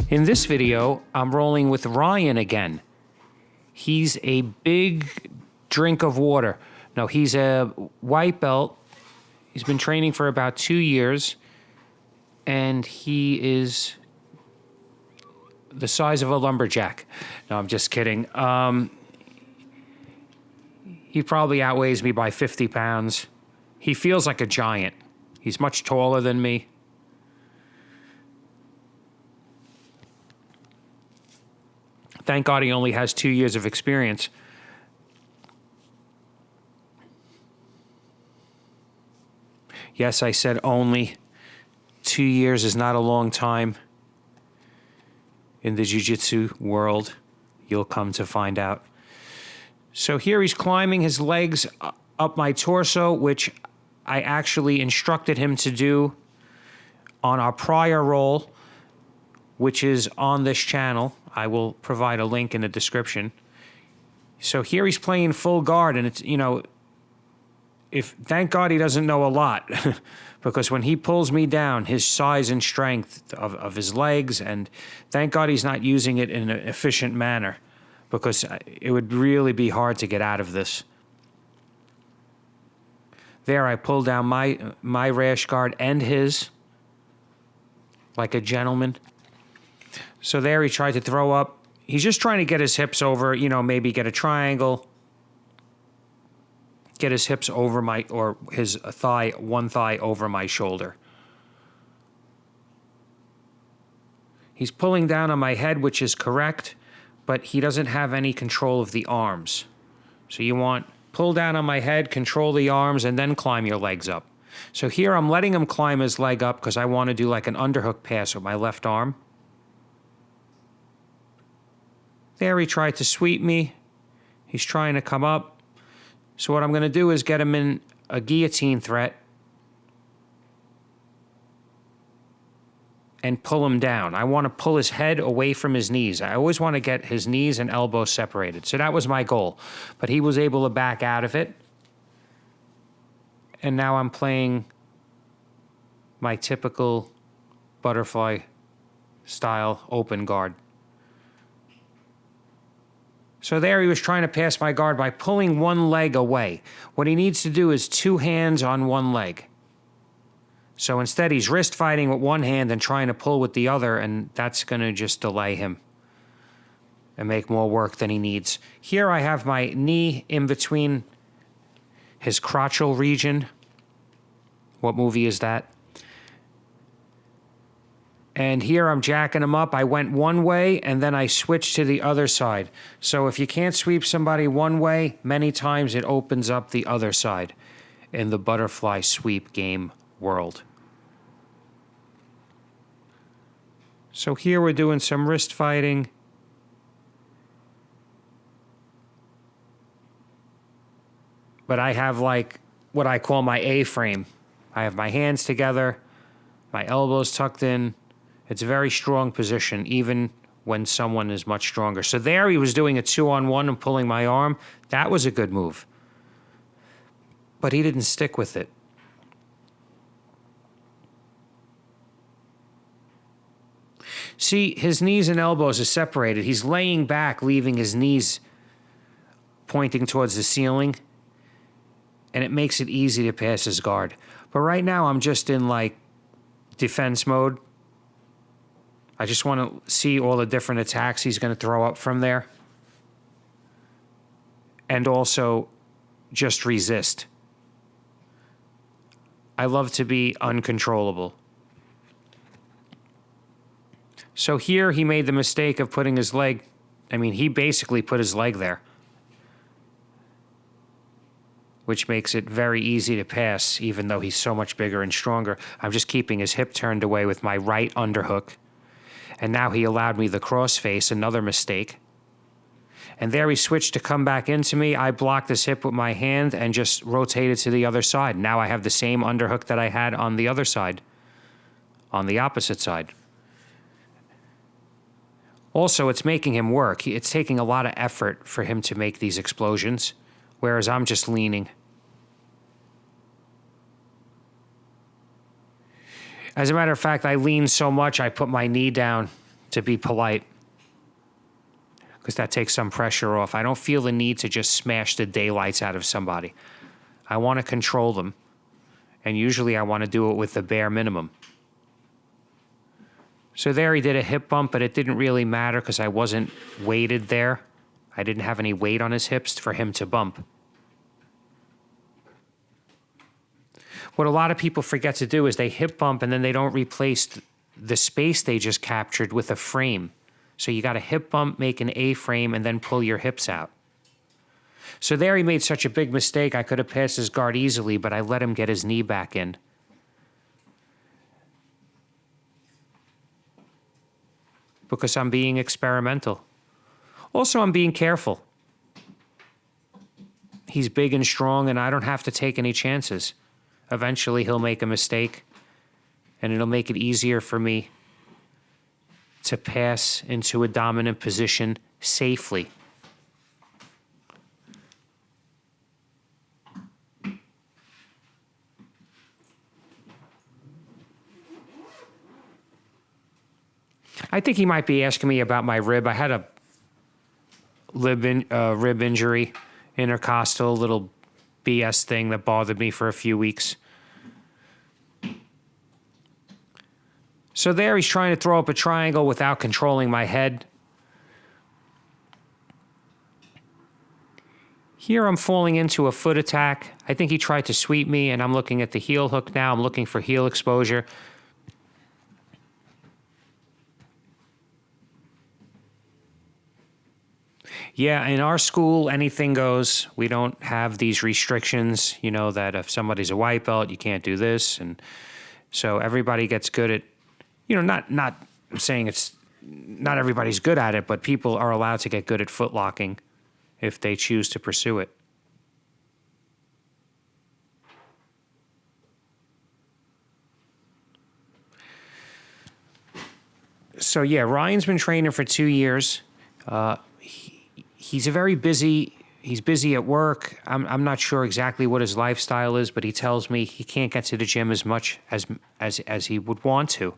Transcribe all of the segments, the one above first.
In this video, I'm rolling with Ryan again. He's a big drink of water. No, he's a white belt. He's been training for about 2 years, and he is the size of a lumberjack. No, I'm just kidding. He probably outweighs me by 50 pounds. He feels like a giant. He's much taller than me. Thank God he only has 2 years of experience. Yes, I said only. 2 years is not a long time. In the jiu-jitsu world, you'll come to find out. So here he's climbing his legs up my torso, which I actually instructed him to do on our prior roll, which is on this channel. I will provide a link in the description. So here he's playing full guard, and it's, thank God he doesn't know a lot, because when he pulls me down, his size and strength of his legs, and thank God he's not using it in an efficient manner, because it would really be hard to get out of this. There, I pulled down my rash guard and his, like a gentleman. So there he tried to throw up. He's just trying to get his hips over, maybe get a triangle, get his hips over his thigh, one thigh over my shoulder. He's pulling down on my head, which is correct, but he doesn't have any control of the arms. So you want pull down on my head, control the arms, and then climb your legs up. So here I'm letting him climb his leg up because I want to do like an underhook pass with my left arm. There he tried to sweep me. He's trying to come up. So what I'm going to do is get him in a guillotine threat and pull him down. I want to pull his head away from his knees. I always want to get his knees and elbows separated. So that was my goal. But he was able to back out of it. And now I'm playing my typical butterfly style open guard. So there he was trying to pass my guard by pulling one leg away. What he needs to do is 2 hands on one leg. So instead he's wrist fighting with one hand and trying to pull with the other, and that's going to just delay him and make more work than he needs. Here I have my knee in between his crotchal region. What movie is that? And here I'm jacking him up. I went one way, and then I switched to the other side. So if you can't sweep somebody one way, many times it opens up the other side in the butterfly sweep game world. So here we're doing some wrist fighting. But I have like what I call my A-frame. I have my hands together, my elbows tucked in. It's a very strong position, even when someone is much stronger. So there he was doing a 2-on-1 and pulling my arm. That was a good move. But he didn't stick with it. See, his knees and elbows are separated. He's laying back, leaving his knees pointing towards the ceiling. And it makes it easy to pass his guard. But right now I'm just in like defense mode. I just want to see all the different attacks he's going to throw up from there. And also just resist. I love to be uncontrollable. So here he made the mistake of putting his leg, he basically put his leg there, which makes it very easy to pass, even though he's so much bigger and stronger. I'm just keeping his hip turned away with my right underhook. And now he allowed me the crossface, another mistake. And there he switched to come back into me. I blocked his hip with my hand and just rotated to the other side. Now I have the same underhook that I had on the other side, on the opposite side. Also, it's making him work. It's taking a lot of effort for him to make these explosions, whereas I'm just leaning. As a matter of fact, I leaned so much I put my knee down to be polite, because that takes some pressure off. I don't feel the need to just smash the daylights out of somebody. I want to control them, and usually I want to do it with the bare minimum. So there he did a hip bump, but it didn't really matter because I wasn't weighted there. I didn't have any weight on his hips for him to bump. What a lot of people forget to do is they hip bump and then they don't replace the space they just captured with a frame. So you got to hip bump, make an A-frame, and then pull your hips out. So there he made such a big mistake. I could have passed his guard easily, but I let him get his knee back in. Because I'm being experimental. Also, I'm being careful. He's big and strong, and I don't have to take any chances. Eventually, he'll make a mistake, and it'll make it easier for me to pass into a dominant position safely. I think he might be asking me about my rib. I had a rib injury, intercostal, little BS thing that bothered me for a few weeks. So there he's trying to throw up a triangle without controlling my head. Here I'm falling into a foot attack. I think he tried to sweep me, and I'm looking at the heel hook now. I'm looking for heel exposure. Yeah, in our school, anything goes. We don't have these restrictions, you know, that if somebody's a white belt, you can't do this. And so everybody gets good at, you know, not saying it's, not everybody's good at it, but people are allowed to get good at foot locking if they choose to pursue it. So yeah, Ryan's been training for 2 years. He's busy at work. I'm not sure exactly what his lifestyle is, but he tells me he can't get to the gym as much as he would want to.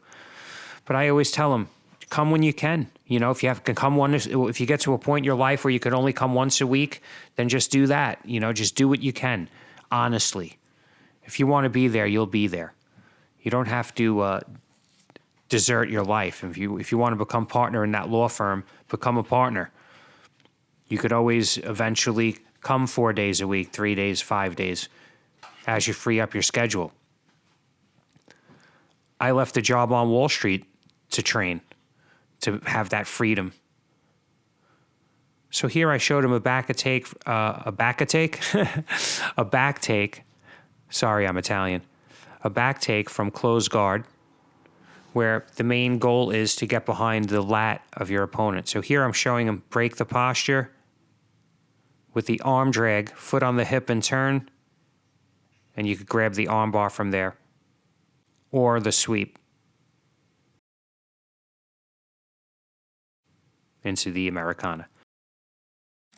But I always tell him, come when you can. You know, if you get to a point in your life where you can only come once a week, then just do that. You know, just do what you can, honestly. If you want to be there, you'll be there. You don't have to desert your life. If you want to become partner in that law firm, become a partner. You could always eventually come 4 days a week, 3 days, 5 days, as you free up your schedule. I left a job on Wall Street to train, to have that freedom. So here I showed him a back take. Sorry, I'm Italian. A back take from closed guard, where the main goal is to get behind the lat of your opponent. So here I'm showing him break the posture with the arm drag, foot on the hip and turn, and you could grab the arm bar from there, or the sweep into the Americana.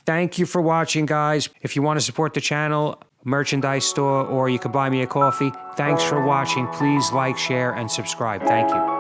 Thank you for watching, guys. If you want to support the channel, merchandise store, or you can buy me a coffee. Thanks for watching. Please like, share, and subscribe. Thank you.